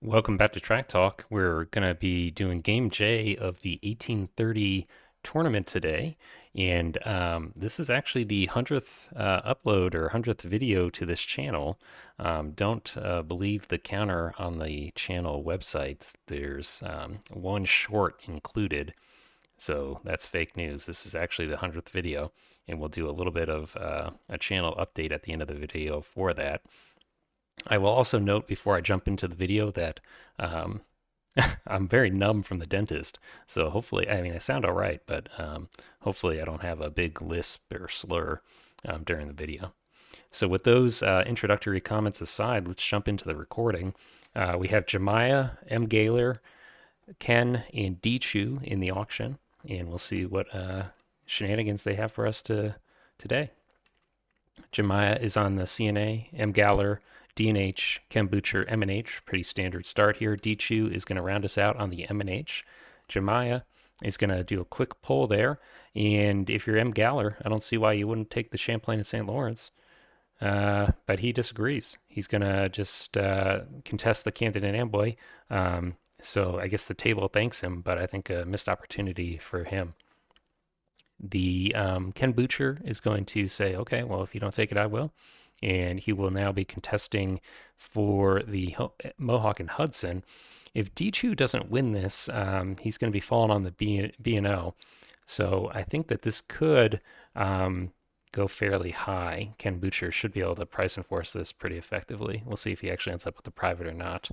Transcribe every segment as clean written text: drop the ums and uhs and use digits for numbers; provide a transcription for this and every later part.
Welcome back to Track Talk. We're going to be doing Game J of the 1830 tournament today. And this is actually the 100th upload or 100th video to this channel. Don't believe the counter on the channel website. There's one short included. So that's fake news. This is actually the 100th video. And we'll do a little bit of a channel update at the end of the video for that. I will also note before I jump into the video that um, I'm very numb from the dentist. So hopefully, I mean, I sound all right, but hopefully I don't have a big lisp or slur during the video. So with those introductory comments aside, let's jump into the recording. We have Jemiah, M. Gaylor, Ken, and D. Chu in the auction, and we'll see what shenanigans they have for us today. Jemiah is on the CNA, M. Galler, DNH, Ken Butcher, MNH. Pretty standard start here. Dichu is going to round us out on the MNH. Jemiah is going to do a quick pull there. And if you're M. Galler, I don't see why you wouldn't take the Champlain and St. Lawrence. But he disagrees. He's going to just contest the Camden and Amboy. So I guess the table thanks him, but I think a missed opportunity for him. The Ken Butcher is going to say, okay, well, if you don't take it, I will. And he will now be contesting for the Mohawk and Hudson. If D2 doesn't win this, he's going to be falling on the B&O. So I think that this could go fairly high. Ken Butcher should be able to price enforce this pretty effectively. We'll see if he actually ends up with the private or not.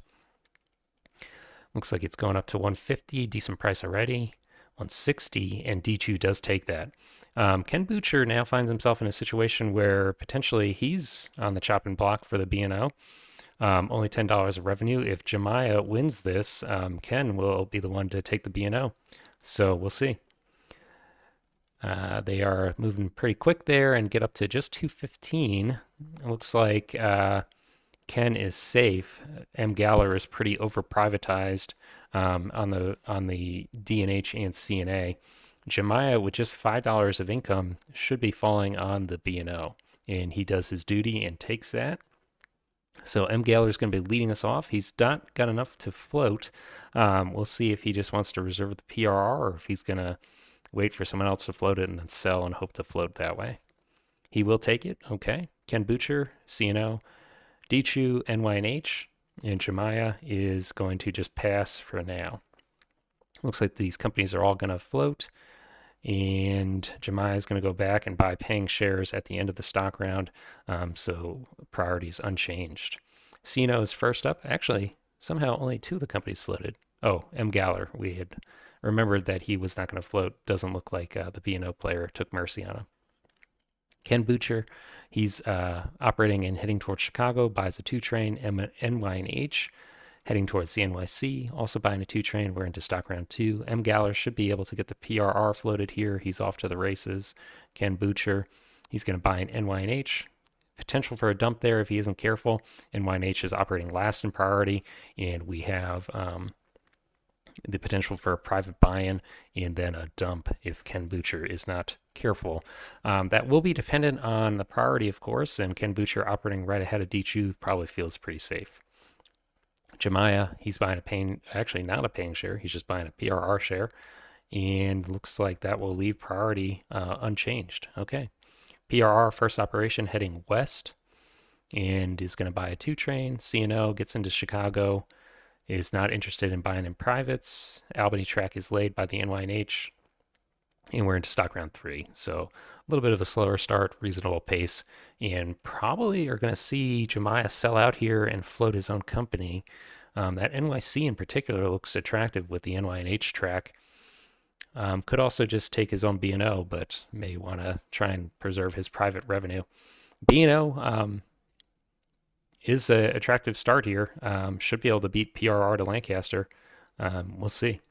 Looks like it's going up to 150, decent price already. 160, and D2 does take that. Ken Butcher now finds himself in a situation where potentially he's on the chopping block for the B&O. Only $10 of revenue. If Jemiah wins this, Ken will be the one to take the B&O. So we'll see. They are moving pretty quick there and get up to just 215. It looks like Ken is safe. M. Galler is pretty over privatized on the DNH and CNA. Jemiah with just $5 of income should be falling on the B&O, and he does his duty and takes that. So M. Galler is going to be leading us off. He's not got enough to float. We'll see if he just wants to reserve the PRR or if he's going to wait for someone else to float it and then sell and hope to float that way. He will take it. Okay. Ken Butcher, CNO. Dichu, NYNH, and Jemiah is going to just pass for now. Looks like these companies are all going to float, and Jemiah is going to go back and buy paying shares at the end of the stock round, so priority is unchanged. CNO is first up. Actually, somehow only two of the companies floated. Oh, M. Galler. We had remembered that he was not going to float. Doesn't look like the B&O player took mercy on him. Ken Butcher, he's operating and heading towards Chicago, buys a 2 train, NYNH, heading towards the NYC, also buying a 2 train. We're into stock round 2. M. Galler should be able to get the PRR floated here. He's off to the races. Ken Butcher, he's going to buy an NYNH. Potential for a dump there if he isn't careful. NYNH is operating last in priority, and we have the potential for a private buy-in and then a dump if Ken Butcher is not careful. That will be dependent on the priority, of course, and Ken Butcher operating right ahead of D2 probably feels pretty safe. Jemiah, he's buying actually not a paying share, he's just buying a PRR share, and looks like that will leave priority unchanged. Okay. PRR first operation heading west and is going to buy a 2 train. CNO gets into Chicago, is not interested in buying in privates. Albany track is laid by the NYNH, and we're into stock round 3. So a little bit of a slower start, reasonable pace, and probably are going to see Jemiah sell out here and float his own company. That NYC in particular looks attractive with the NYNH track. Could also just take his own B&O, but may want to try and preserve his private revenue. B&O is an attractive start here. Should be able to beat PRR to Lancaster. We'll see.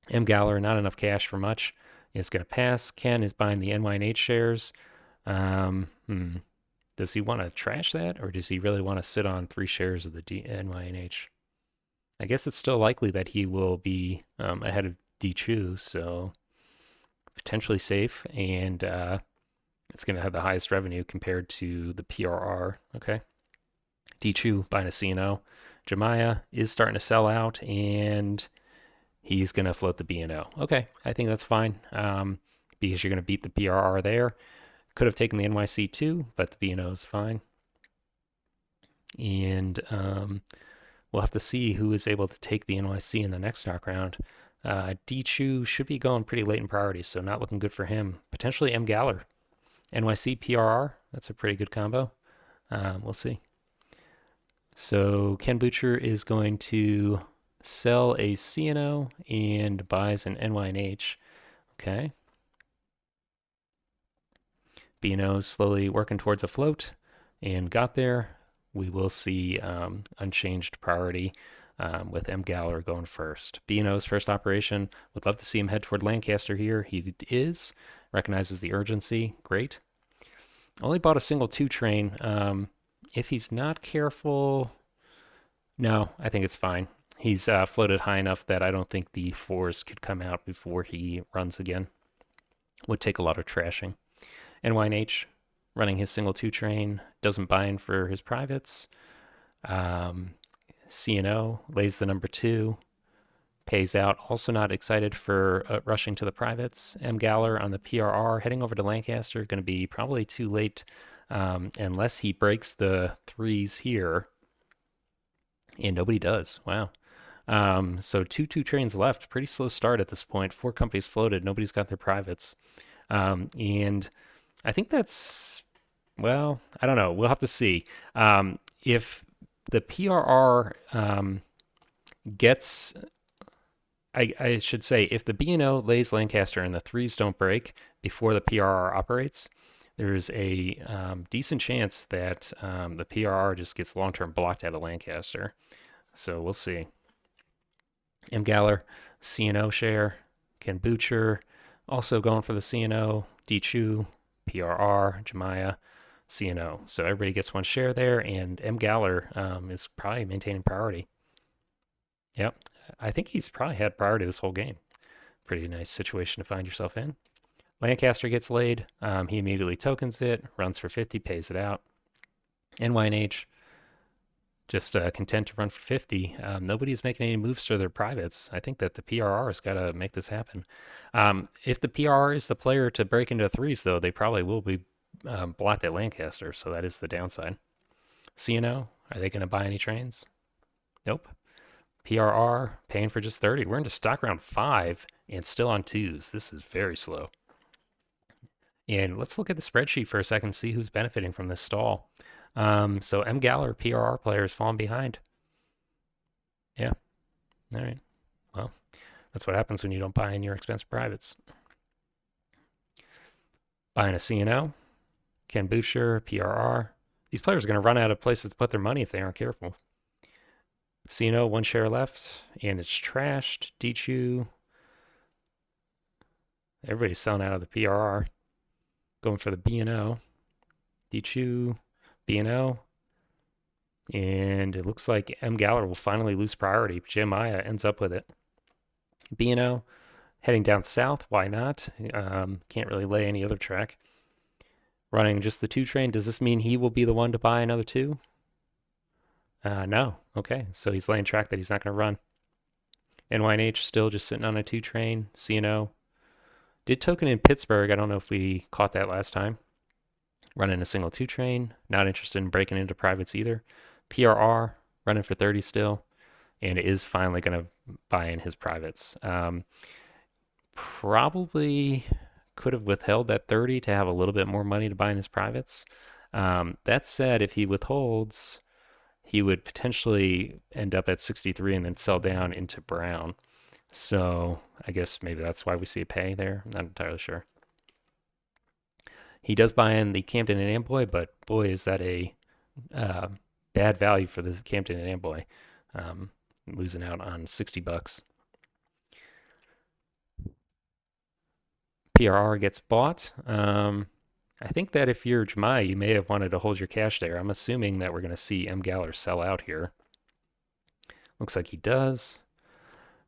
M. Galler, not enough cash for much. Is going to pass. Ken is buying the NYNH shares. Does he want to trash that, or does he really want to sit on 3 shares of the NYNH? I guess it's still likely that he will be ahead of D2, so potentially safe, and it's going to have the highest revenue compared to the PRR. Okay. D-Chu buying a CNO. Jemiah is starting to sell out, and he's going to float the B&O. Okay, I think that's fine because you're going to beat the PRR there. Could have taken the NYC too, but the B&O is fine. And we'll have to see who is able to take the NYC in the next stock round. D-Chu should be going pretty late in priorities, so not looking good for him. Potentially M. Galler. NYC PRR, that's a pretty good combo. We'll see. So Ken Butcher is going to sell a CNO and buys an NYNH. Okay. B&O's slowly working towards a float and got there. We will see unchanged priority with M. Galler going first. B&O's first operation. Would love to see him head toward Lancaster here. He is. Recognizes the urgency. Great. Only bought a single 2 train. If he's not careful, no, I think it's fine. He's floated high enough that I don't think the 4s could come out before he runs again. Would take a lot of trashing. NYNH running his single 2 train, doesn't buy in for his privates. CNO lays the number 2, pays out. Also not excited for rushing to the privates. M. Galler on the PRR, heading over to Lancaster, going to be probably too late unless he breaks the 3s here. And nobody does. Wow. So 2 trains left. Pretty slow start at this point. 4 companies floated. Nobody's got their privates. And I think that's, well, I don't know. We'll have to see. If the PRR gets, I should say, if the B&O lays Lancaster and the 3s don't break before the PRR operates, there's a decent chance that the PRR just gets long-term blocked out of Lancaster. So we'll see. M. Galler, CNO share. Ken Butcher, also going for the CNO. D-Chu, PRR, Jemiah, CNO. So everybody gets one share there, and M. Galler is probably maintaining priority. Yep. I think he's probably had priority this whole game. Pretty nice situation to find yourself in. Lancaster gets laid. He immediately tokens it, runs for 50, pays it out. NYNH just content to run for 50. Nobody's making any moves to their privates. I think that the PRR has got to make this happen. If the PRR is the player to break into 3s, though, they probably will be blocked at Lancaster, so that is the downside. CNO, are they going to buy any trains? Nope. PRR, paying for just 30. We're into stock round 5 and still on 2s. This is very slow. And let's look at the spreadsheet for a second and see who's benefiting from this stall. So M. Galler, PRR players falling behind. Yeah. All right. Well, that's what happens when you don't buy in your expensive privates. Buying a CNO, Ken Butcher, PRR. These players are going to run out of places to put their money if they aren't careful. CNO, 1 share left, and it's trashed. D-Chu. Everybody's selling out of the PRR. Going for the B&O. D-Chu, B&O. And it looks like M. Galler will finally lose priority. Jemiah ends up with it. B&O heading down south. Why not? Can't really lay any other track. Running just the 2 train. Does this mean he will be the one to buy another 2? No. Okay. So he's laying track that he's not going to run. NYNH still just sitting on a 2 train. CNO. Did token in Pittsburgh. I don't know if we caught that last time. Running a single 2 train. Not interested in breaking into privates either. PRR running for 30 still. And it is finally going to buy in his privates. Probably could have withheld that 30 to have a little bit more money to buy in his privates. That said, if he withholds, he would potentially end up at 63 and then sell down into brown. So I guess maybe that's why we see a pay there. I'm not entirely sure. He does buy in the Camden and Amboy, but boy, is that a bad value for the Camden and Amboy. Losing out on 60 bucks. PRR gets bought. I think that if you're Jemiah, you may have wanted to hold your cash there. I'm assuming that we're going to see M. Galler sell out here. Looks like he does.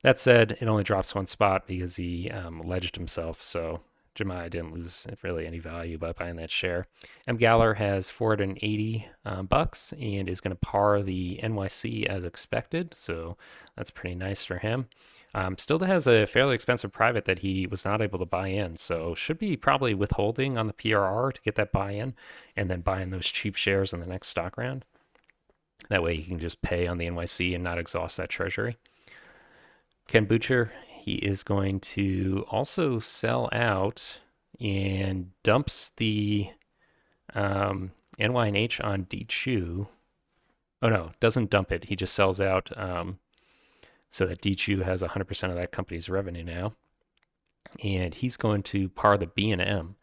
That said, it only drops 1 spot because he ledged himself, so Jemai didn't lose really any value by buying that share. M. Galler has 480 bucks and is going to par the NYC as expected, so that's pretty nice for him. Still has a fairly expensive private that he was not able to buy in, so should be probably withholding on the PRR to get that buy-in and then buying those cheap shares in the next stock round. That way he can just pay on the NYC and not exhaust that treasury. Ken Butcher, he is going to also sell out and dumps the NYNH on DCHU. Oh no, doesn't dump it. He just sells out so that DCHU has 100% of that company's revenue now. And he's going to par the B&M.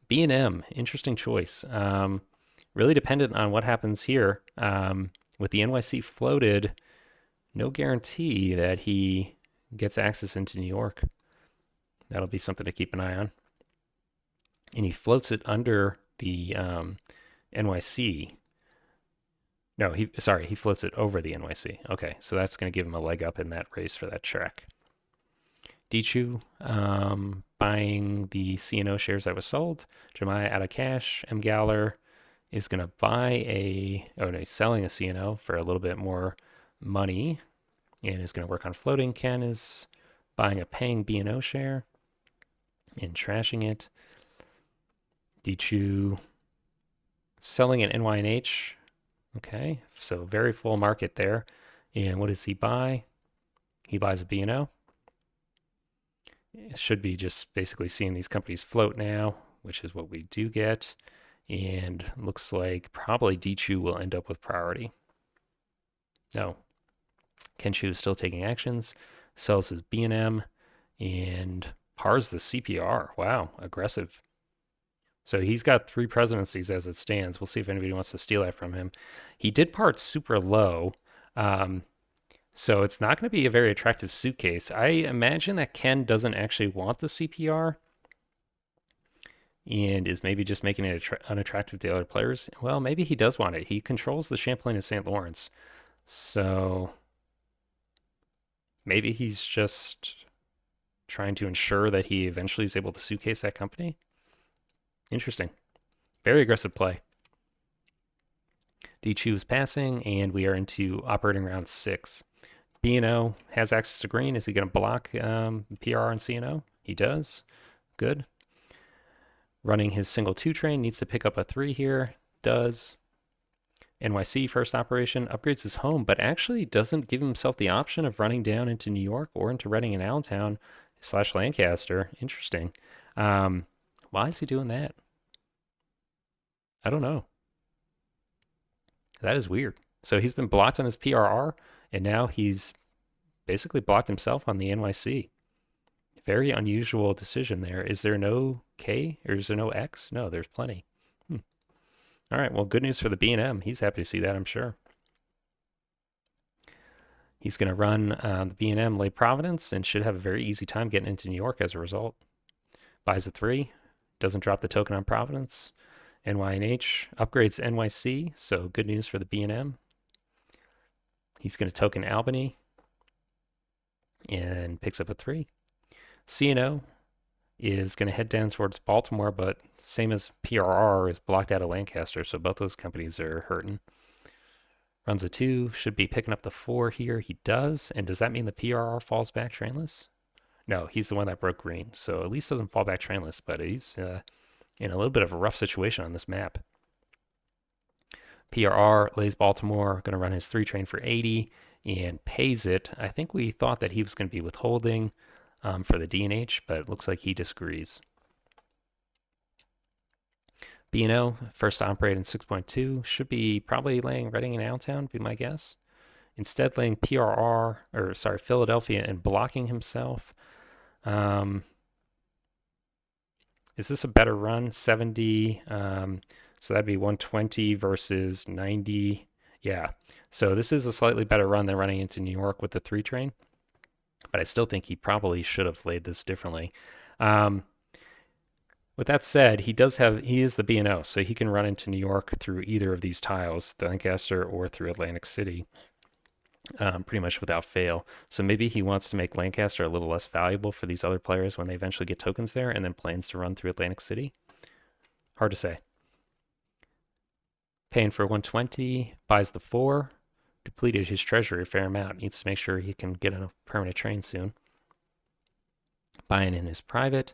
B&M, interesting choice. Really dependent on what happens here. With the NYC floated, no guarantee that he gets access into New York. That'll be something to keep an eye on. And he floats it under the NYC. No, he floats it over the NYC. Okay, so that's going to give him a leg up in that race for that track. DCHU buying the CNO shares that was sold. Jemai out of cash. M. Galler is going to buy he's selling a CNO for a little bit more money and is going to work on floating. Ken is buying a paying B&O share and trashing it. DCHU selling an NYNH. Okay, so very full market there. And what does he buy? He buys a B&O. It should be just basically seeing these companies float now, which is what we do get. And looks like probably DCHU will end up with priority. No, Kenshu is still taking actions, sells his B&M, and pars the CPR. Wow, aggressive. So he's got 3 presidencies as it stands. We'll see if anybody wants to steal that from him. He did part super low, so it's not going to be a very attractive suitcase. I imagine that Ken doesn't actually want the CPR and is maybe just making it unattractive to other players. Well, maybe he does want it. He controls the Champlain and St. Lawrence, so maybe he's just trying to ensure that he eventually is able to suitcase that company. Interesting. Very aggressive play. DCHU is passing, and we are into operating round 6. B&O has access to green. Is he going to block PR and CNO? He does. Good. Running his single 2 train, needs to pick up a 3 here. Does. NYC first operation upgrades his home, but actually doesn't give himself the option of running down into New York or into Reading and Allentown / Lancaster. Interesting. Why is he doing that? I don't know. That is weird. So he's been blocked on his PRR, and now he's basically blocked himself on the NYC. Very unusual decision there. Is there no K or is there no X? No, there's plenty. All right, well, good news for the B&M. He's happy to see that, I'm sure. He's going to run the B&M Lake Providence and should have a very easy time getting into New York as a result. Buys a 3, doesn't drop the token on Providence. NYNH upgrades NYC, so good news for the B&M. He's going to token Albany and picks up a 3. CNO is going to head down towards Baltimore, but same as PRR is blocked out of Lancaster, so both those companies are hurting. Runs a 2, should be picking up the 4 here. He does, and does that mean the PRR falls back trainless? No, he's the one that broke green, so at least doesn't fall back trainless, but he's in a little bit of a rough situation on this map. PRR lays Baltimore, going to run his 3 train for 80 and pays it. I think we thought that he was going to be withholding for the DNH, but it looks like he disagrees. B&O, first to operate in 6.2, should be probably laying Reading and Allentown, be my guess. Instead laying Philadelphia and blocking himself. Is this a better run? 70, so that'd be 120 versus 90. Yeah, so this is a slightly better run than running into New York with the 3 train, but I still think he probably should have laid this differently. With that said, he is the B&O, so he can run into New York through either of these tiles, the Lancaster or through Atlantic City. pretty much without fail. So maybe he wants to make Lancaster a little less valuable for these other players when they eventually get tokens there, and then plans to run through Atlantic City. Hard to say. Paying for 120, buys the 4, depleted his treasury a fair amount. Needs to make sure he can get a permanent train soon. Buying in his private.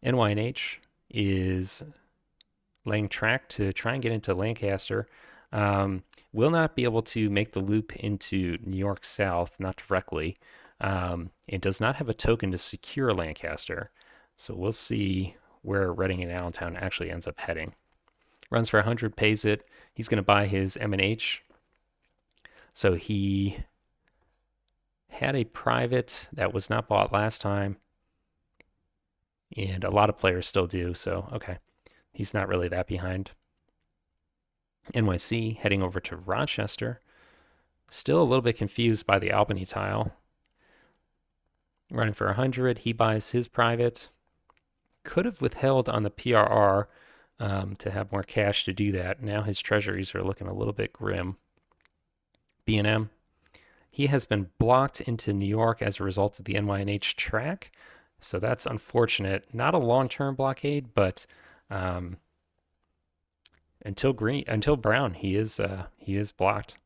NYNH is laying track to try and get into Lancaster. Will not be able to make the loop into New York South, not directly. It does not have a token to secure Lancaster. So we'll see where Reading and Allentown actually ends up heading. Runs for 100, pays it. He's going to buy his M&H. So he had a private that was not bought last time. And a lot of players still do. So, okay. He's not really that behind. NYC heading over to Rochester. Still a little bit confused by the Albany tile. Running for 100. He buys his private. Could have withheld on the PRR to have more cash to do that. Now his treasuries are looking a little bit grim. B&M. He has been blocked into New York as a result of the NYNH track. So that's unfortunate. Not a long-term blockade, but until Brown, he is blocked.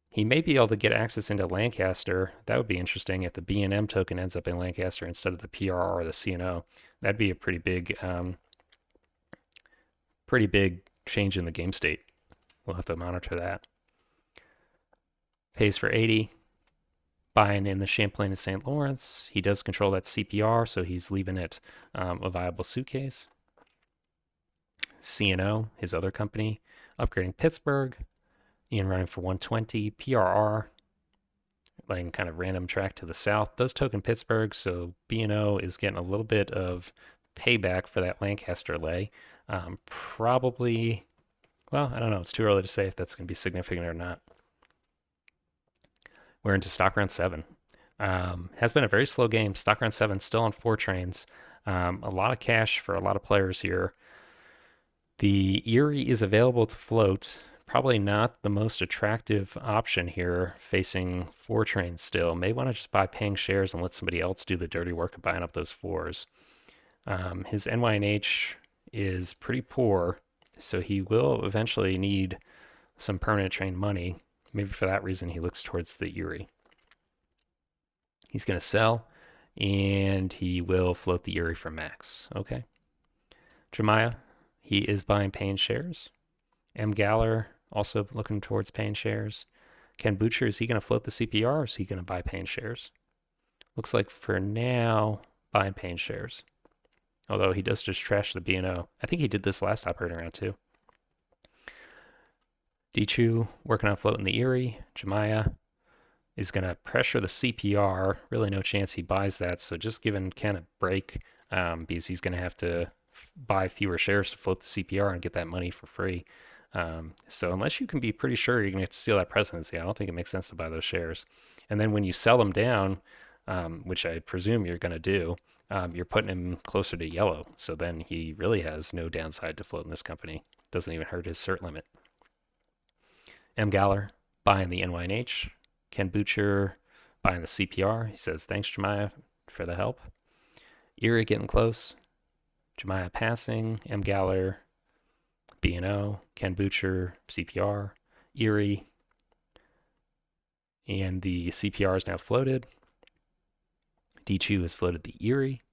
He may be able to get access into Lancaster. That would be interesting if the B&M token ends up in Lancaster instead of the PRR or the CNO. That'd be a pretty big change in the game state. We'll have to monitor that. Pays for 80. Buying in the Champlain and St. Lawrence. He does control that CPR, so he's leaving it a viable suitcase. CNO, his other company, upgrading Pittsburgh. Ian running for 120. PRR, laying kind of random track to the south. Does token Pittsburgh, so B&O is getting a little bit of payback for that Lancaster lay. Probably, well, I don't know. It's too early to say if that's going to be significant or not. We're into stock round 7. Has been a very slow game. Stock round 7 still on 4 trains. A lot of cash for a lot of players here. The Erie is available to float. Probably not the most attractive option here, facing 4 trains still. May want to just buy paying shares and let somebody else do the dirty work of buying up those 4s. His NYNH is pretty poor, so he will eventually need some permanent train money. Maybe for that reason he looks towards the Erie. He's going to sell, and he will float the Erie for max. Okay. Jemiah, he is buying paying shares. M. Galler also looking towards paying shares. Ken Butcher, is he going to float the CPR or is he going to buy paying shares? Looks like for now, buying paying shares. Although he does just trash the B&O. I think he did this last operating round too. Dichu working on floating the Erie. Jemiah is going to pressure the CPR. Really no chance he buys that. So just giving Ken a break because he's going to have to buy fewer shares to float the CPR and get that money for free. So unless you can be pretty sure you're going to have to steal that presidency, I don't think it makes sense to buy those shares. And then when you sell them down, which I presume you're going to do, you're putting him closer to yellow. So then he really has no downside to floating this company. Doesn't even hurt his cert limit. M. Galler buying the NYNH. Ken Butcher buying the CPR. He says, thanks, Jemiah, for the help. Erie getting close. Jemiah passing. M. Galler, B&O. Ken Butcher, CPR. Erie. And the CPR is now floated. Dichu has floated the Erie.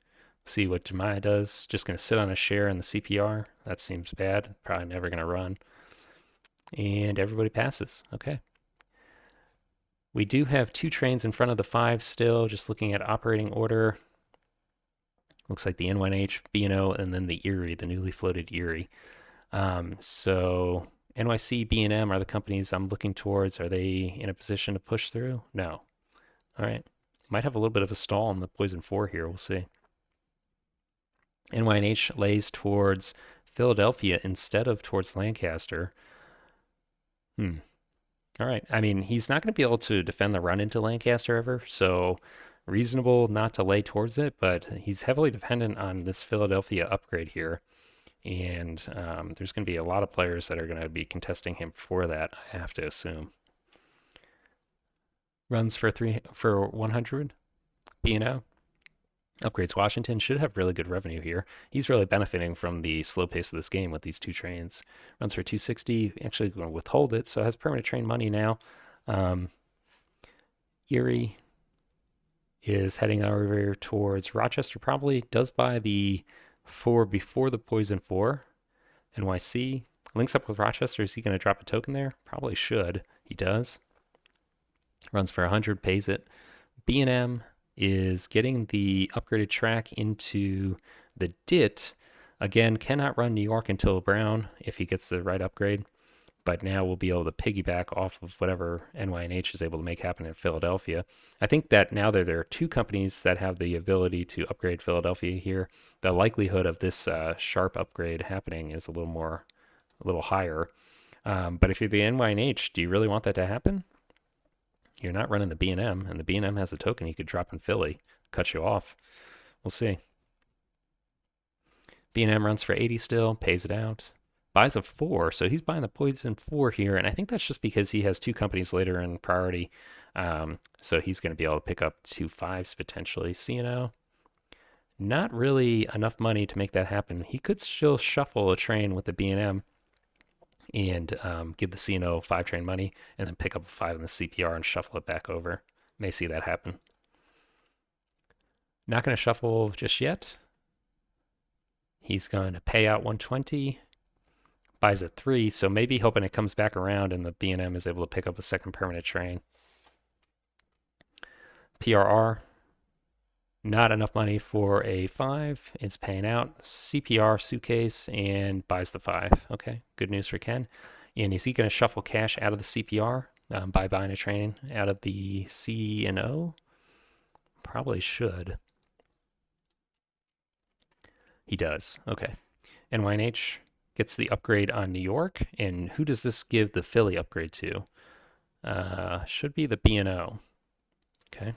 See what Jemiah does. Just going to sit on a share in the CPR. That seems bad. Probably never going to run. And everybody passes. Okay. We do have 2 trains in front of the 5 still, just looking at operating order. Looks like the NYNH, B&O, and then the Erie, the newly floated Erie. So NYC, B&M are the companies I'm looking towards. Are they in a position to push through? No. All right. Might have a little bit of a stall in the Poison 4 here. We'll see. NYNH lays towards Philadelphia instead of towards Lancaster. All right. I mean, he's not going to be able to defend the run into Lancaster ever, so reasonable not to lay towards it, but he's heavily dependent on this Philadelphia upgrade here. And there's going to be a lot of players that are going to be contesting him for that, I have to assume. runs for 100. B&O upgrades Washington, should have really good revenue here. He's really benefiting from the slow pace of this game with these two trains. Runs for 260, actually going to withhold it, so has permanent train money now. Um, Erie is heading over towards Rochester, probably. Does buy the 4 before the Poison 4. NYC links up with Rochester. Is he going to drop a token there? Probably should. He does. Runs for 100, pays it. B&M is getting the upgraded track into the DIT. Again, cannot run New York until Brown if he gets the right upgrade, but now we'll be able to piggyback off of whatever NYNH is able to make happen in Philadelphia. I think that now that there are two companies that have the ability to upgrade Philadelphia here, the likelihood of this sharp upgrade happening is a little higher. But if you're the NYNH, do you really want that to happen? You're not running the B&M, and the B&M has a token you could drop in Philly, cut you off. We'll see. B&M runs for 80 still, pays it out. Buys a 4, so he's buying the Poison 4 here, and I think that's just because he has two companies later in priority. So he's going to be able to pick up 2 5s potentially. C&O, not really enough money to make that happen. He could still shuffle a train with the B&M and give the C&O 5 train money and then pick up a 5 in the CPR and shuffle it back over. May see that happen. Not going to shuffle just yet. He's going to pay out 120, buys a 3, so maybe hoping it comes back around and the B&M is able to pick up a second permanent train. PRR, not enough money for a 5. It's paying out. CPR suitcase and buys the 5. Okay, good news for Ken. And is he going to shuffle cash out of the CPR by buying a train out of the C&O? Probably should. He does. Okay. NYNH gets the upgrade on New York. And who does this give the Philly upgrade to? Should be the B&O. Okay.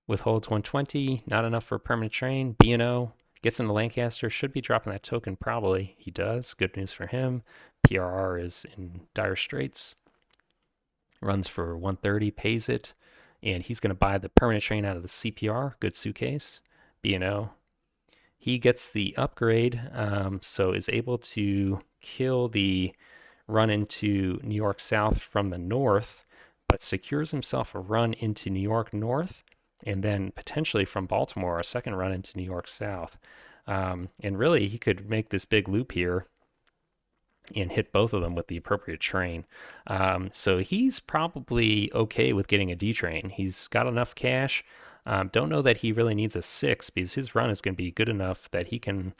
Withholds 120, not enough for a permanent train. B&O gets into Lancaster, should be dropping that token probably. He does. Good news for him. PRR is in dire straits. Runs for 130, pays it. And he's going to buy the permanent train out of the CPR. Good suitcase. B&O. He gets the upgrade, so is able to kill the run into New York South from the north, but secures himself a run into New York North, and then potentially from Baltimore, a second run into New York South. And really, he could make this big loop here and hit both of them with the appropriate train. So he's probably okay with getting a D train. He's got enough cash. Don't know that he really needs a 6 because his run is going to be good enough that he can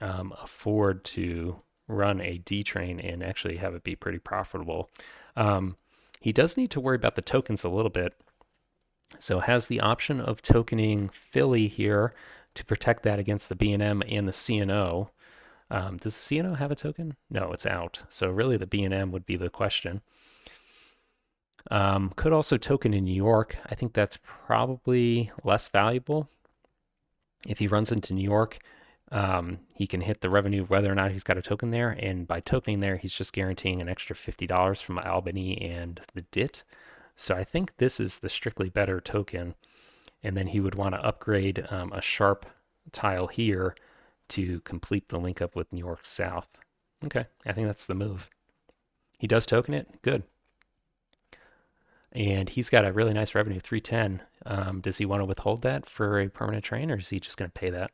afford to run a D train and actually have it be pretty profitable. He does need to worry about the tokens a little bit. So has the option of tokening Philly here to protect that against the B&M and the C&O. Does the C&O have a token? No, it's out. So really the B&M would be the question. Could also token in New York. I think that's probably less valuable. If he runs into New York, he can hit the revenue whether or not he's got a token there. And by tokening there, he's just guaranteeing an extra $50 from Albany and the DIT. So I think this is the strictly better token. And then he would want to upgrade a sharp tile here to complete the link up with New York South. Okay, I think that's the move. He does token it. Good. And he's got a really nice revenue, 310. Does he want to withhold that for a permanent train, or is he just going to pay that?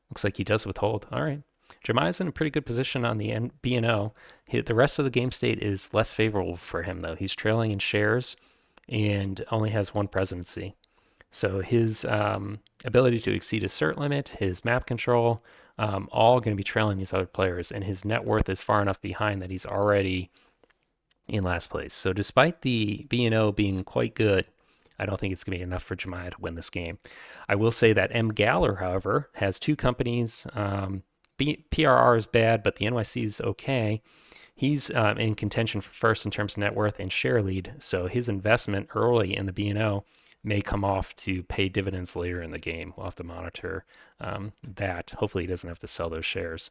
Looks like he does withhold. All right. Jeremiah's in a pretty good position on the B&O. The rest of the game state is less favorable for him, though. He's trailing in shares and only has one presidency. So his ability to exceed his cert limit, his map control, all going to be trailing these other players. And his net worth is far enough behind that he's already in last place. So despite the B&O being quite good, I don't think it's going to be enough for Jemiah to win this game. I will say that M. Galler, however, has two companies. PRR is bad, but the NYC is okay. He's in contention for first in terms of net worth and share lead, so his investment early in the B&O may come off to pay dividends later in the game. We'll have to monitor that. Hopefully he doesn't have to sell those shares.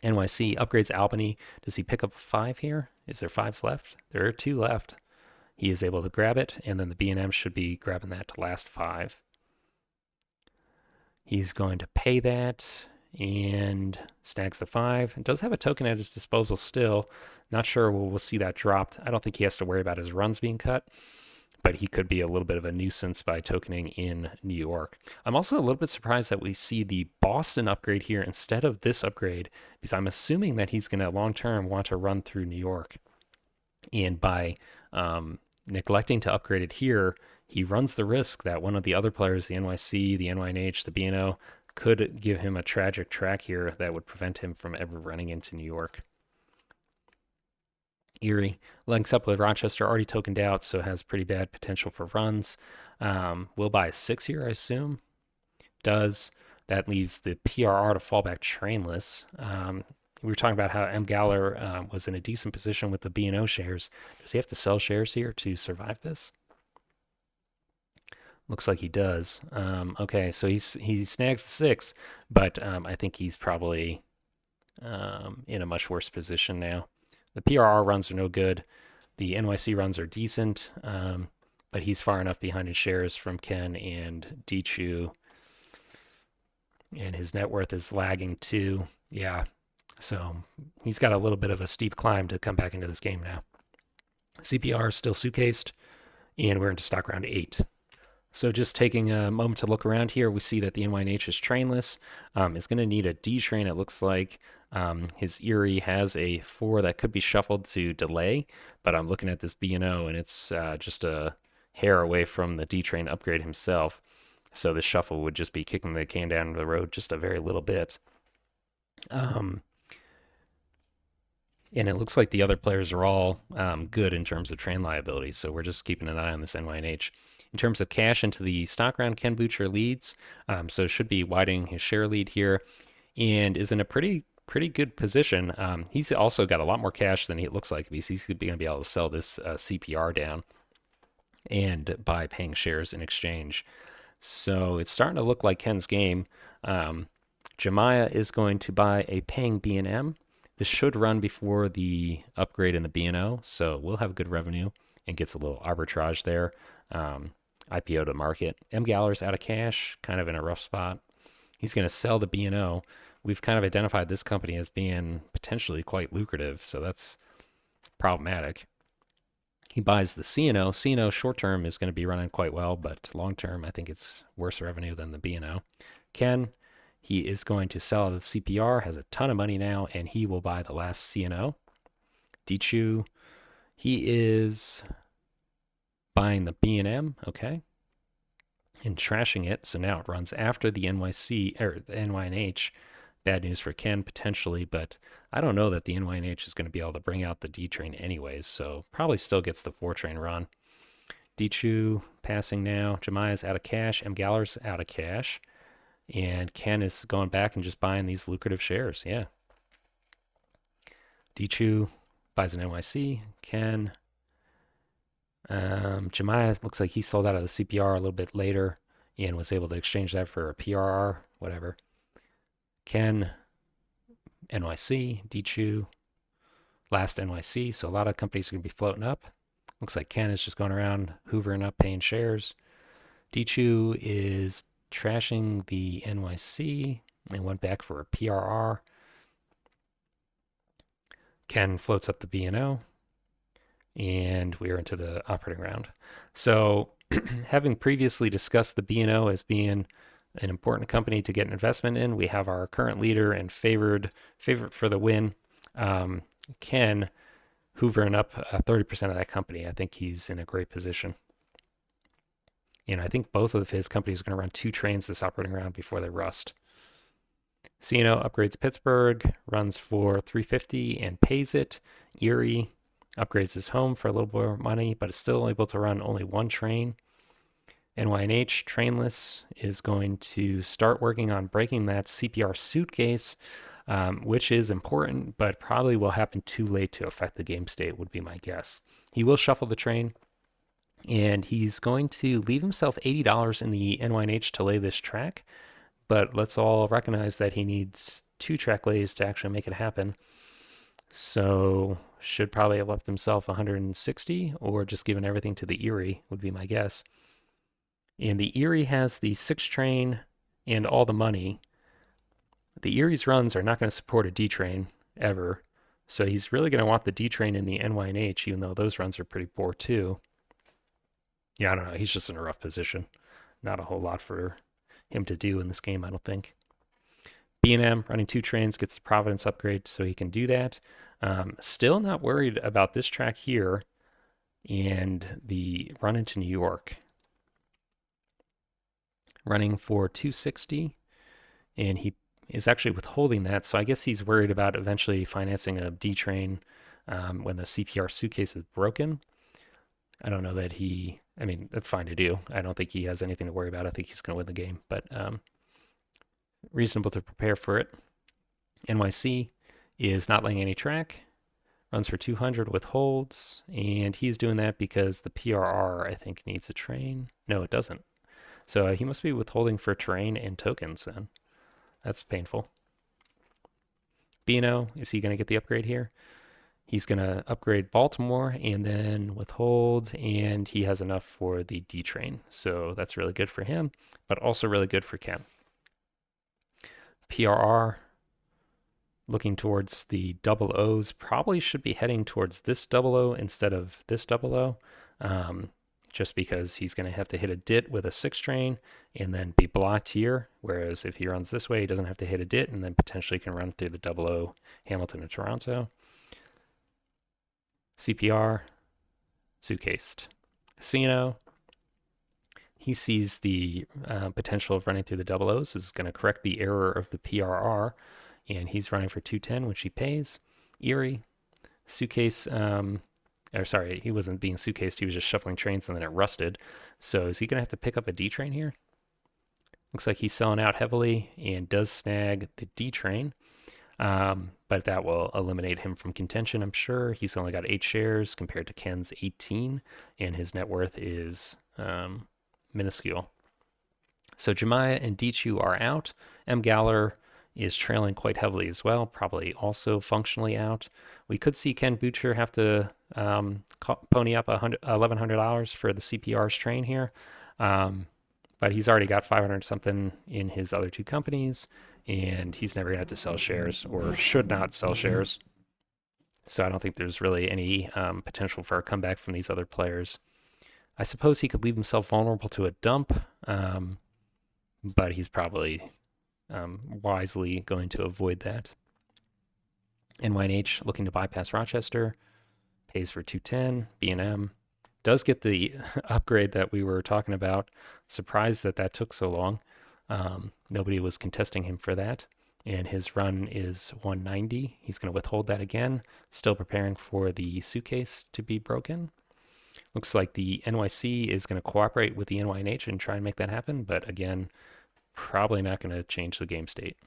NYC upgrades Albany. Does he pick up a 5 here? Is there 5s left? There are 2 left. he is able to grab it, and then the B&M should be grabbing that to last 5. He's going to pay that and snags the 5. It does have a token at his disposal still. Not sure we'll see that dropped. I don't think he has to worry about his runs being cut, but he could be a little bit of a nuisance by tokening in New York. I'm also a little bit surprised that we see the Boston upgrade here instead of this upgrade, because I'm assuming that he's going to long term want to run through New York. And by neglecting to upgrade it here, he runs the risk that one of the other players, the NYC, the NYNH, the BNO, could give him a tragic track here that would prevent him from ever running into New York. Erie links up with Rochester, already tokened out, so has pretty bad potential for runs. Will buy a 6 here, I assume. Does. That leaves the PRR to fall back trainless. We were talking about how M. Galler was in a decent position with the B&O shares. Does he have to sell shares here to survive this? Looks like he does. Okay, so he snags the 6, but I think he's probably in a much worse position now. The PRR runs are no good. The NYC runs are decent, but he's far enough behind his shares from Ken and Dichu, and his net worth is lagging too. Yeah, so he's got a little bit of a steep climb to come back into this game now. CPR is still suitcased, and we're into stock round 8. So just taking a moment to look around here, we see that the NYNH is trainless. Is going to need a D train, it looks like. His Erie has a 4 that could be shuffled to delay, but I'm looking at this B&O, and it's just a hair away from the D train upgrade himself. So the shuffle would just be kicking the can down the road just a very little bit. And it looks like the other players are all good in terms of train liability, so we're just keeping an eye on this NYNH. In terms of cash into the stock round, Ken Butcher leads, so should be widening his share lead here, and is in a pretty good position. He's also got a lot more cash than it looks like, because he's going to be able to sell this CPR down and by paying shares in exchange. So it's starting to look like Ken's game. Jemiah is going to buy a paying B&M. This should run before the upgrade in the B&O, so we'll have good revenue and gets a little arbitrage there. IPO to market. M. Galler's out of cash, kind of in a rough spot. He's going to sell the B&O. We've kind of identified this company as being potentially quite lucrative, so that's problematic. He buys the C&O. C&O short term is going to be running quite well, but long term, I think it's worse revenue than the B&O. Ken, he is going to sell the CPR, has a ton of money now, and he will buy the last C&O. Dichu, he is buying the B&M, okay, and trashing it. So now it runs after the NYC or the NYNH. Bad news for Ken potentially, but I don't know that the NYNH is going to be able to bring out the D train anyways. So probably still gets the 4 train run. Dichu passing now. Jemiah's out of cash. M. Galler's out of cash. And Ken is going back and just buying these lucrative shares. Yeah. Dichu buys an NYC. Ken. Jemiah looks like he sold out of the CPR a little bit later and was able to exchange that for a PRR, whatever. Ken, NYC, Dichu, last NYC. So a lot of companies are going to be floating up. Looks like Ken is just going around hoovering up, paying shares. Dichu is trashing the NYC and went back for a PRR. Ken floats up the B&O, and we are into the operating round. So having previously discussed the B&O as being an important company to get an investment in, we have our current leader and favorite for the win, Ken, hoovering up 30% of that company. I think he's in a great position. And I think both of his companies are going to run 2 trains this operating round before they rust. C&O upgrades Pittsburgh, runs for 350 and pays it. Erie upgrades his home for a little more money, but is still able to run only 1 train. NYNH, trainless, is going to start working on breaking that CPR suitcase, which is important, but probably will happen too late to affect the game state, would be my guess. He will shuffle the train, and he's going to leave himself $80 in the NYNH to lay this track, but let's all recognize that he needs 2 track lays to actually make it happen. So should probably have left himself 160 or just given everything to the Erie would be my guess. And the Erie has the 6 train and all the money. The Erie's runs are not going to support a D train ever. So he's really going to want the D train in the NYNH, even though those runs are pretty poor too. Yeah, I don't know. He's just in a rough position. Not a whole lot for him to do in this game, I don't think. B&M running 2 trains gets the Providence upgrade, so he can do that. Still not worried about this track here and the run into New York. Running for 260, and he is actually withholding that, so I guess he's worried about eventually financing a D train when the CPR suitcase is broken. I don't know that I mean, that's fine to do. I don't think he has anything to worry about. I think he's going to win the game, but reasonable to prepare for it. NYC is not laying any track, runs for 200 with holds, and he's doing that because the PRR, I think, needs a train. No, it doesn't. So he must be withholding for terrain and tokens then. That's painful. Bino, is he going to get the upgrade here? He's going to upgrade Baltimore and then withhold, and he has enough for the D train. So that's really good for him, but also really good for Ken. PRR looking towards the double O's, probably should be heading towards this double O instead of this double O, just because he's going to have to hit a dit with a 6 train and then be blocked here. Whereas if he runs this way, he doesn't have to hit a dit and then potentially can run through the double O Hamilton and Toronto. CPR, suitcased. Casino, he sees the potential of running through the double O's. This is going to correct the error of the PRR, and he's running for 210, which he pays. Erie, suitcase, or sorry, he wasn't being suitcased, he was just shuffling trains and then it rusted. So is he going to have to pick up a D train here? Looks like he's selling out heavily and does snag the D train. But that will eliminate him from contention, I'm sure. He's only got 8 shares compared to Ken's 18, and his net worth is minuscule. So Jemiah and Dichu are out. M. Galler is trailing quite heavily as well, probably also functionally out. We could see Ken Butcher have to pony up $1,100 for the CPR's train here. But he's already got 500 something in his other 2 companies, and he's never going to have to sell shares or should not sell shares. So I don't think there's really any potential for a comeback from these other players. I suppose he could leave himself vulnerable to a dump, but he's probably wisely going to avoid that. NYNH looking to bypass Rochester, pays for 210. B&M does get the upgrade that we were talking about. Surprised that that took so long. Nobody was contesting him for that. And his run is 190. He's going to withhold that again. Still preparing for the suitcase to be broken. Looks like the NYC is going to cooperate with the NYNH and try and make that happen. But again, probably not going to change the game state.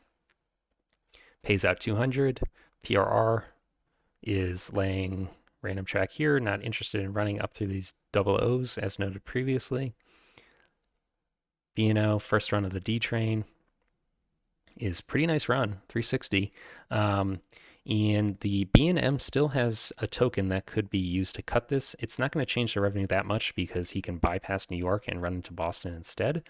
Pays out 200. PRR is laying random track here, not interested in running up through these double O's as noted previously. B&O, first run of the D train, is pretty nice run, 360. And the B&M still has a token that could be used to cut this. It's not going to change the revenue that much because he can bypass New York and run into Boston instead.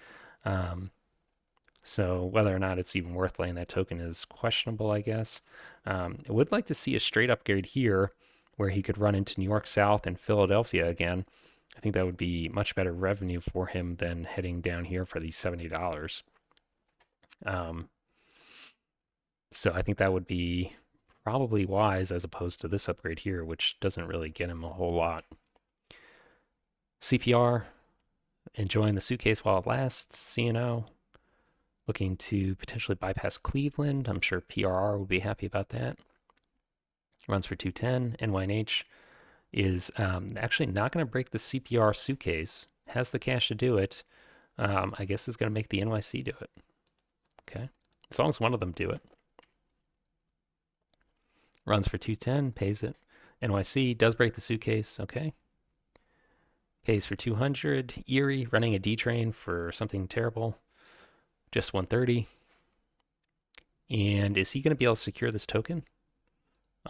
So whether or not it's even worth laying that token is questionable, I guess. I would like to see a straight upgrade here where he could run into New York South and Philadelphia again. I think that would be much better revenue for him than heading down here for these $70. So I think that would be probably wise as opposed to this upgrade here, which doesn't really get him a whole lot. CPR, enjoying the suitcase while it lasts. CNO, looking to potentially bypass Cleveland. I'm sure PRR will be happy about that. Runs for 210. NYNH is actually not going to break the CPR suitcase. Has the cash to do it. I guess is going to make the NYC do it. Okay. As long as one of them do it. Runs for 210, pays it. NYC does break the suitcase. Okay. Pays for 200. Erie running a D train for something terrible. Just 130. And is he going to be able to secure this token?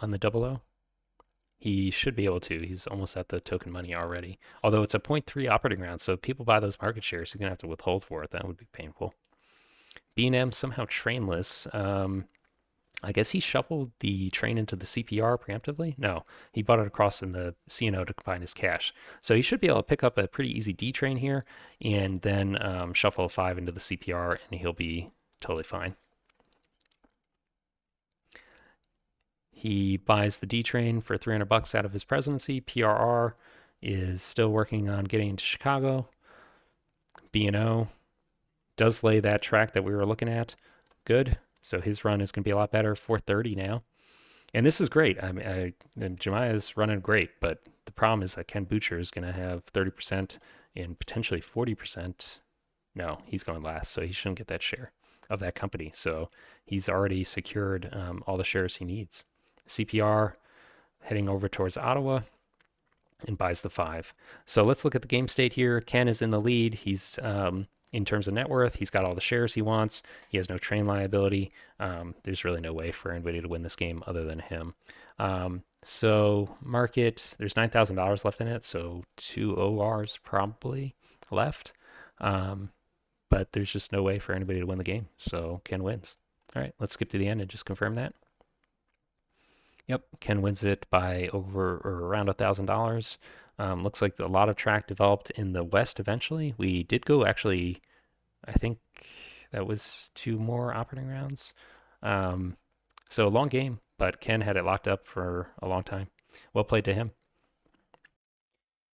on the double O? He should be able to. He's almost at the token money already. Although it's a zero point 0.3 operating round, so if people buy those market shares, he's gonna have to withhold for it. That would be painful. B&M somehow trainless. I guess he shuffled the train into the CPR preemptively. No, he bought it across in the CNO to combine his cash. So he should be able to pick up a pretty easy D train here and then shuffle a 5 into the CPR and he'll be totally fine. He buys the D train for 300 bucks out of his presidency. PRR is still working on getting into Chicago. B&O does lay that track that we were looking at. Good. So his run is going to be a lot better. 430 now. And this is great. I mean, Jemiah's running great, but the problem is that Ken Butcher is going to have 30% and potentially 40%. No, he's going last, so he shouldn't get that share of that company. So he's already secured all the shares he needs. CPR heading over towards Ottawa and buys the 5. So let's look at the game state here. Ken is in the lead. He's in terms of net worth, he's got all the shares he wants. He has no train liability. There's really no way for anybody to win this game other than him. So market, there's $9,000 left in it, so 2 ORs probably left. But there's just no way for anybody to win the game. So Ken wins. All right, let's skip to the end and just confirm that. Yep, Ken wins it by over or around $1,000. Looks like a lot of track developed in the West eventually. We did go actually, I think that was 2 more operating rounds. So a long game, but Ken had it locked up for a long time. Well played to him.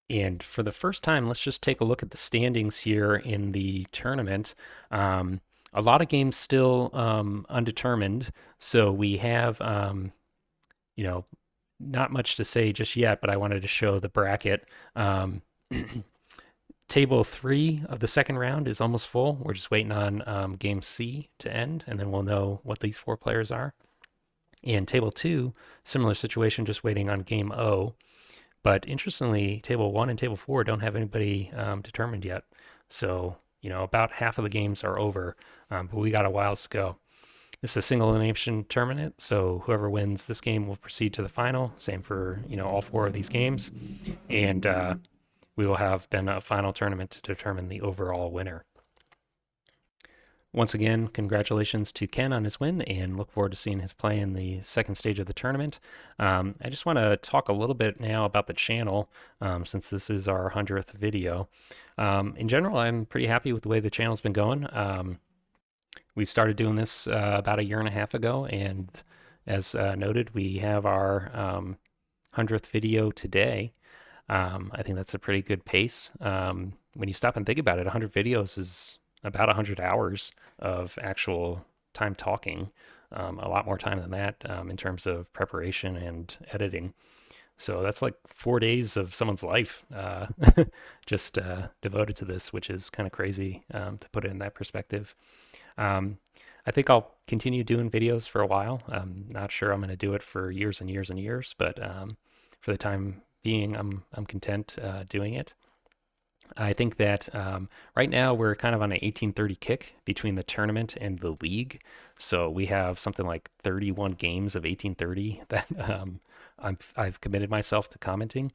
And for the first time, let's just take a look at the standings here in the tournament. A lot of games still undetermined. So we have, you know, not much to say just yet, but I wanted to show the bracket. Table 3 of the second round is almost full. We're just waiting on game C to end, and then we'll know what these 4 players are. In table 2, similar situation, just waiting on game O. But interestingly, table 1 and table 4 don't have anybody determined yet. So, about half of the games are over, but we got a while to go. This is a single elimination tournament, so whoever wins this game will proceed to the final. Same for, all 4 of these games. And we will have then a final tournament to determine the overall winner. Once again, congratulations to Ken on his win and look forward to seeing his play in the second stage of the tournament. I just want to talk a little bit now about the channel since this is our 100th video. In general, I'm pretty happy with the way the channel's been going. We started doing this about a year and a half ago, and as noted, we have our 100th video today. I think that's a pretty good pace. When you stop and think about it, 100 videos is about 100 hours of actual time talking, a lot more time than that in terms of preparation and editing. So that's like 4 days of someone's life just devoted to this, which is kind of crazy to put it in that perspective. I think I'll continue doing videos for a while. I'm not sure I'm going to do it for years and years and years, but for the time being, I'm content doing it. I think that right now we're kind of on an 1830 kick between the tournament and the league. So we have something like 31 games of 1830 that I've committed myself to commenting.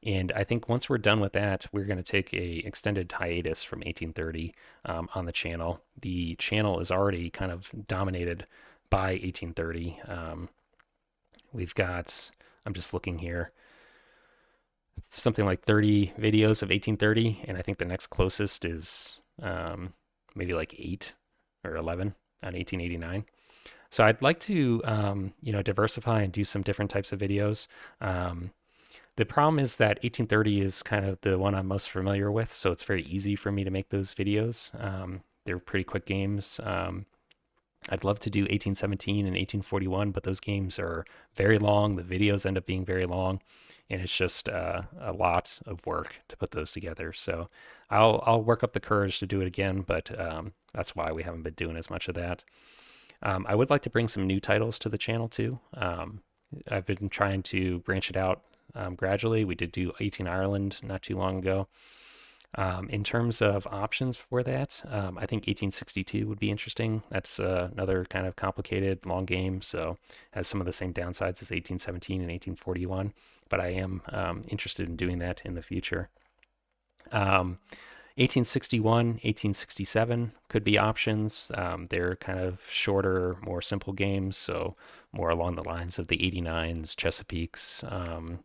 And I think once we're done with that, we're going to take a extended hiatus from 1830 on the channel. The channel is already kind of dominated by 1830. We've got, I'm just looking here, something like 30 videos of 1830, and I think the next closest is maybe like 8 or 11 on 1889. So I'd like to, diversify and do some different types of videos. The problem is that 1830 is kind of the one I'm most familiar with, so it's very easy for me to make those videos. They're pretty quick games. I'd love to do 1817 and 1841, but those games are very long. The videos end up being very long, and it's just a lot of work to put those together. So I'll work up the courage to do it again, but that's why we haven't been doing as much of that. I would like to bring some new titles to the channel too. I've been trying to branch it out gradually. We did do 18 Ireland not too long ago. In terms of options for that, I think 1862 would be interesting. That's another kind of complicated long game, so has some of the same downsides as 1817 and 1841. But I am interested in doing that in the future. 1861, 1867 could be options. They're kind of shorter, more simple games, so more along the lines of the 89s, Chesapeake's, uh,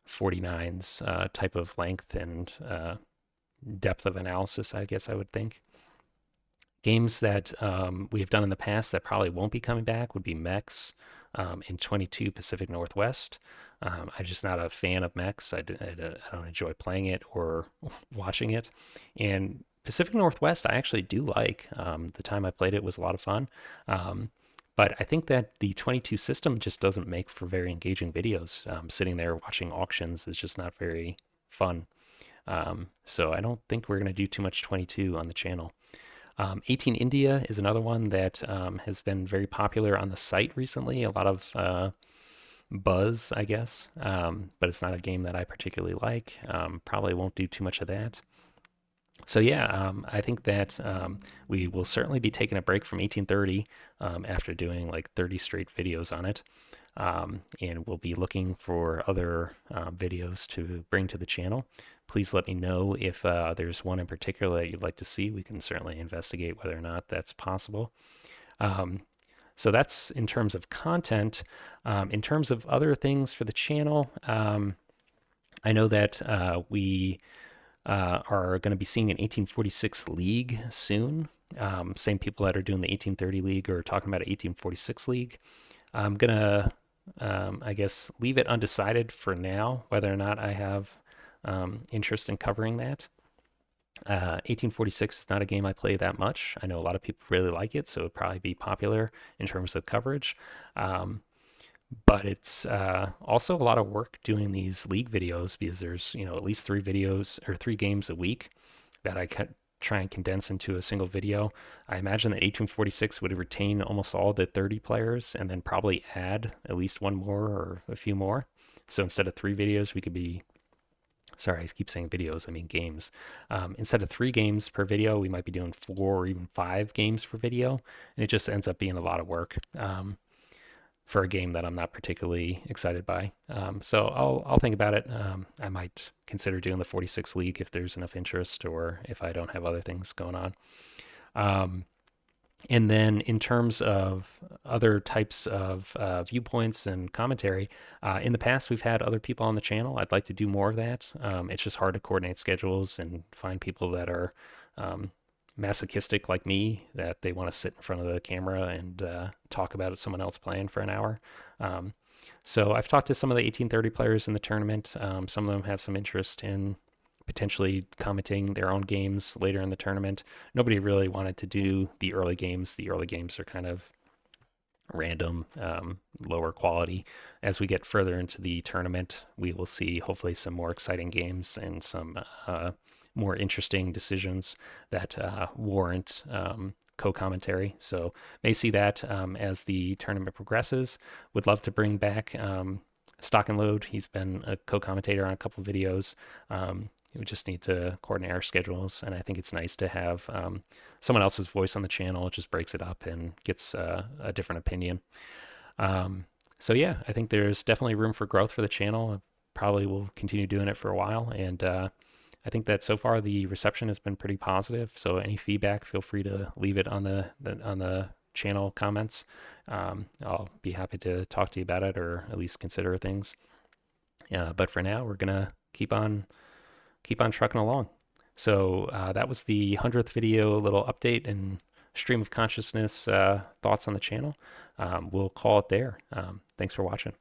49s type of length and depth of analysis, I guess I would think. Games that we have done in the past that probably won't be coming back would be Mechs in 22 Pacific Northwest. I'm just not a fan of Mechs. I don't enjoy playing it or watching it. And Pacific Northwest, I actually do like. The time I played it was a lot of fun. Um, but I think that the 22 system just doesn't make for very engaging videos. Sitting there watching auctions is just not very fun. So I don't think we're going to do too much 22 on the channel. 18 India is another one that has been very popular on the site recently. A lot of buzz, I guess, but it's not a game that I particularly like. Probably won't do too much of that. So yeah, I think that we will certainly be taking a break from 1830 after doing like 30 straight videos on it. And we'll be looking for other videos to bring to the channel. Please let me know if there's one in particular that you'd like to see. We can certainly investigate whether or not that's possible. Um, so that's in terms of content. In terms of other things for the channel, I know that we are going to be seeing an 1846 league soon. Same people that are doing the 1830 league are talking about an 1846 league. I'm going to I guess leave it undecided for now whether or not I have interest in covering that. 1846 is not a game I play that much. I know a lot of people really like it, so it would probably be popular in terms of coverage. Um, but it's also a lot of work doing these league videos because there's at least 3 videos or 3 games a week that I can try and condense into a single video. I imagine that 1846 would retain almost all the 30 players and then probably add at least one more or a few more. So instead of 3 videos, we could be, sorry, I keep saying videos, I mean games. Instead of 3 games per video, we might be doing 4 or even 5 games per video. And it just ends up being a lot of work. For a game that I'm not particularly excited by. So I'll think about it. I might consider doing the 46 league if there's enough interest or if I don't have other things going on. Um, and then in terms of other types of viewpoints and commentary, in the past we've had other people on the channel. I'd like to do more of that. It's just hard to coordinate schedules and find people that are um, masochistic like me, that they want to sit in front of the camera and talk about someone else playing for an hour. Um, so I've talked to some of the 1830 players in the tournament. Some of them have some interest in potentially commenting their own games later in the tournament. Nobody really wanted to do the early games. The early games are kind of random, lower quality. As we get further into the tournament, we will see hopefully some more exciting games and some more interesting decisions that warrant co-commentary. So may see that as the tournament progresses. Would love to bring back Stock and Load. He's been a co-commentator on a couple of videos. We just need to coordinate our schedules, and I think it's nice to have someone else's voice on the channel. It just breaks it up and gets a different opinion. So yeah, I think there's definitely room for growth for the channel. I probably will continue doing it for a while, and I think that so far the reception has been pretty positive. So any feedback, feel free to leave it on the channel comments. I'll be happy to talk to you about it or at least consider things. But for now, we're gonna keep on trucking along. So that was the 100th video, little update and stream of consciousness thoughts on the channel. We'll call it there. Thanks for watching.